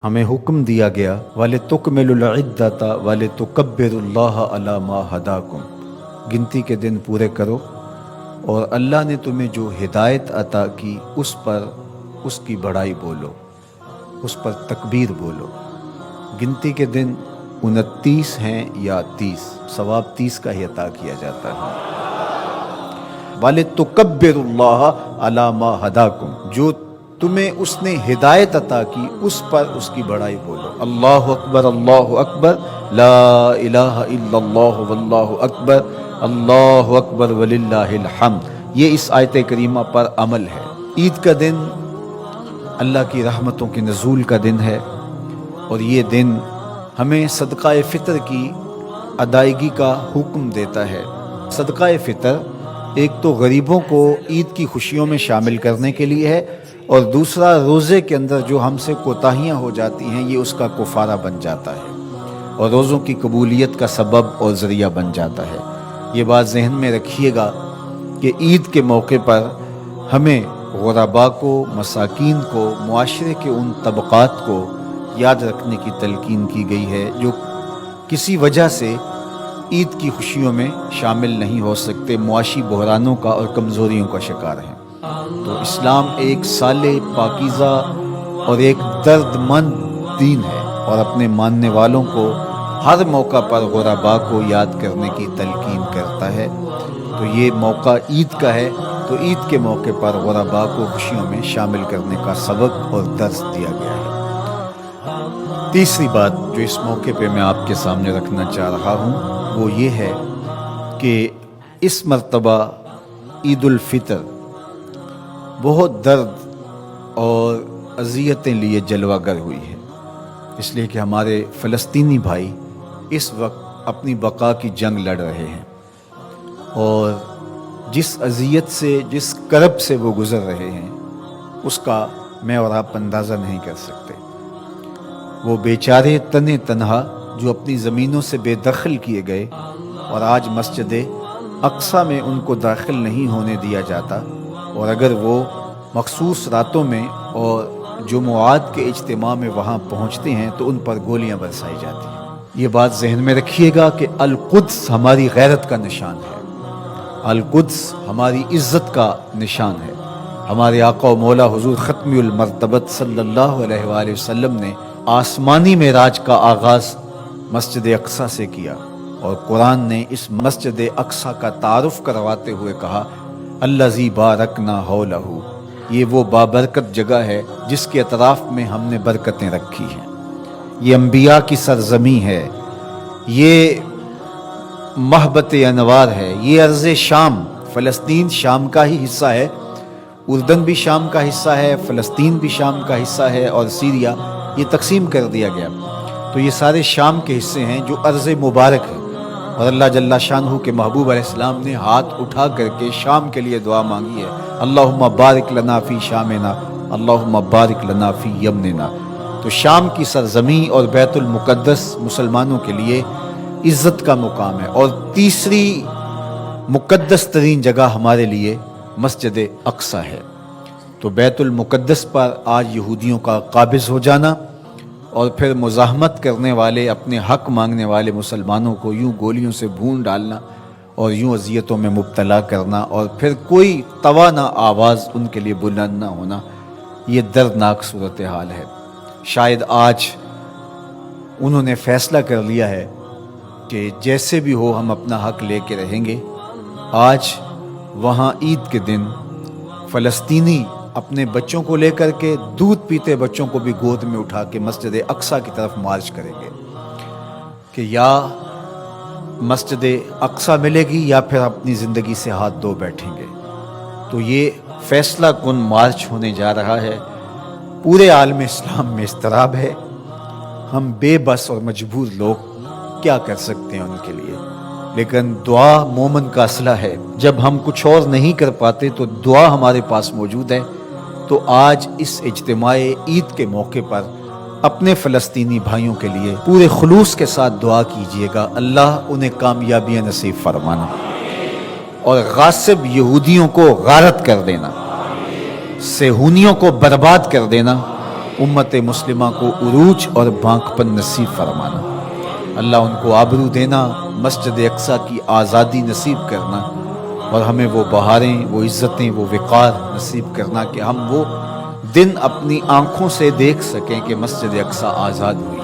ہمیں حکم دیا گیا وَلِتُكْمِلُوا الْعِدَّةَ وَلِتُكَبِّرُوا اللَّهَ عَلَى مَا هَدَاكُمْ، گنتی کے دن پورے کرو اور اللہ نے تمہیں جو ہدایت عطا کی اس پر اس کی بڑائی بولو، اس پر تکبیر بولو۔ گنتی کے دن 29 ہیں یا 30، ثواب 30 کا ہی عطا کیا جاتا ہے۔ وَلِتُكَبِّرُوا اللَّهَ عَلَى مَا هَدَاكُمْ، جو تمہیں اس نے ہدایت عطا کی اس پر اس کی بڑائی بولو۔ اللہ اکبر لا الہ الا اللہ واللہ اکبر، اللہ اکبر وللہ الحمد۔ یہ اس آیت کریمہ پر عمل ہے۔ عید کا دن اللہ کی رحمتوں کے نزول کا دن ہے، اور یہ دن ہمیں صدقہ فطر کی ادائیگی کا حکم دیتا ہے۔ صدقہ فطر ایک تو غریبوں کو عید کی خوشیوں میں شامل کرنے کے لیے ہے، اور دوسرا روزے کے اندر جو ہم سے کوتاہیاں ہو جاتی ہیں یہ اس کا کفارہ بن جاتا ہے، اور روزوں کی قبولیت کا سبب اور ذریعہ بن جاتا ہے۔ یہ بات ذہن میں رکھیے گا کہ عید کے موقع پر ہمیں غرباء کو، مساکین کو، معاشرے کے ان طبقات کو یاد رکھنے کی تلقین کی گئی ہے جو کسی وجہ سے عید کی خوشیوں میں شامل نہیں ہو سکتے، معاشی بحرانوں کا اور کمزوریوں کا شکار ہیں۔ تو اسلام ایک صالح، پاکیزہ اور ایک درد مند دین ہے، اور اپنے ماننے والوں کو ہر موقع پر غرباء کو یاد کرنے کی تلقین کرتا ہے۔ تو یہ موقع عید کا ہے، تو عید کے موقع پر غرباء کو خوشیوں میں شامل کرنے کا سبق اور درس دیا گیا ہے۔ تیسری بات جو اس موقع پہ میں آپ کے سامنے رکھنا چاہ رہا ہوں وہ یہ ہے کہ اس مرتبہ عید الفطر بہت درد اور اذیتیں لیے جلوہ گر ہوئی ہے، اس لیے کہ ہمارے فلسطینی بھائی اس وقت اپنی بقا کی جنگ لڑ رہے ہیں، اور جس اذیت سے، جس کرب سے وہ گزر رہے ہیں اس کا میں اور آپ اندازہ نہیں کر سکتے۔ وہ بیچارے تنے تنہا جو اپنی زمینوں سے بے دخل کیے گئے، اور آج مسجد اقصیٰ میں ان کو داخل نہیں ہونے دیا جاتا، اور اگر وہ مخصوص راتوں میں اور جمعات کے اجتماع میں وہاں پہنچتے ہیں تو ان پر گولیاں برسائی جاتی ہیں۔ یہ بات ذہن میں رکھیے گا کہ القدس ہماری غیرت کا نشان ہے، القدس ہماری عزت کا نشان ہے۔ ہمارے آقا و مولا حضور ختم المرتبت صلی اللہ علیہ وآلہ وسلم نے آسمانی معراج کا آغاز مسجد اقصیٰ سے کیا، اور قرآن نے اس مسجد اقصیٰ کا تعارف کرواتے ہوئے کہا الذی بارکنا حولہ، یہ وہ بابرکت جگہ ہے جس کے اطراف میں ہم نے برکتیں رکھی ہیں۔ یہ انبیاء کی سرزمین ہے، یہ محبت انوار ہے، یہ ارض شام، فلسطین شام کا ہی حصہ ہے، اردن بھی شام کا حصہ ہے، فلسطین بھی شام کا حصہ ہے، اور سیریا یہ تقسیم کر دیا گیا۔ تو یہ سارے شام کے حصے ہیں جو ارض مبارک ہے، اور اللہ جل شانہ کے محبوب علیہ السلام نے ہاتھ اٹھا کر کے شام کے لیے دعا مانگی ہے، اللہم بارک لنا فی شامنا، اللہم بارک لنا فی یمننا۔ تو شام کی سرزمین اور بیت المقدس مسلمانوں کے لیے عزت کا مقام ہے، اور تیسری مقدس ترین جگہ ہمارے لیے مسجد اقصیٰ ہے۔ تو بیت المقدس پر آج یہودیوں کا قابض ہو جانا، اور پھر مزاحمت کرنے والے، اپنے حق مانگنے والے مسلمانوں کو یوں گولیوں سے بھون ڈالنا اور یوں اذیتوں میں مبتلا کرنا، اور پھر کوئی توانا آواز ان کے لیے بلند نہ ہونا، یہ دردناک صورتحال ہے۔ شاید آج انہوں نے فیصلہ کر لیا ہے کہ جیسے بھی ہو ہم اپنا حق لے کے رہیں گے۔ آج وہاں عید کے دن فلسطینی اپنے بچوں کو لے کر کے، دودھ پیتے بچوں کو بھی گود میں اٹھا کے مسجد اقصیٰ کی طرف مارچ کریں گے کہ یا مسجد اقصیٰ ملے گی یا پھر اپنی زندگی سے ہاتھ دھو بیٹھیں گے۔ تو یہ فیصلہ کن مارچ ہونے جا رہا ہے۔ پورے عالم اسلام میں اضطراب ہے، ہم بے بس اور مجبور لوگ کیا کر سکتے ہیں ان کے لیے، لیکن دعا مومن کا اسلحہ ہے۔ جب ہم کچھ اور نہیں کر پاتے تو دعا ہمارے پاس موجود ہے۔ تو آج اس اجتماع عید کے موقع پر اپنے فلسطینی بھائیوں کے لیے پورے خلوص کے ساتھ دعا کیجیے گا، اللہ انہیں کامیابیاں نصیب فرمانا، اور غاصب یہودیوں کو غارت کر دینا، صہیونیوں کو برباد کر دینا، امت مسلمہ کو عروج اور بانکپن نصیب فرمانا، اللہ ان کو آبرو دینا، مسجد اقصیٰ کی آزادی نصیب کرنا، اور ہمیں وہ بہاریں، وہ عزتیں، وہ وقار نصیب کرنا کہ ہم وہ دن اپنی آنکھوں سے دیکھ سکیں کہ مسجد اقصیٰ آزاد ہوئی۔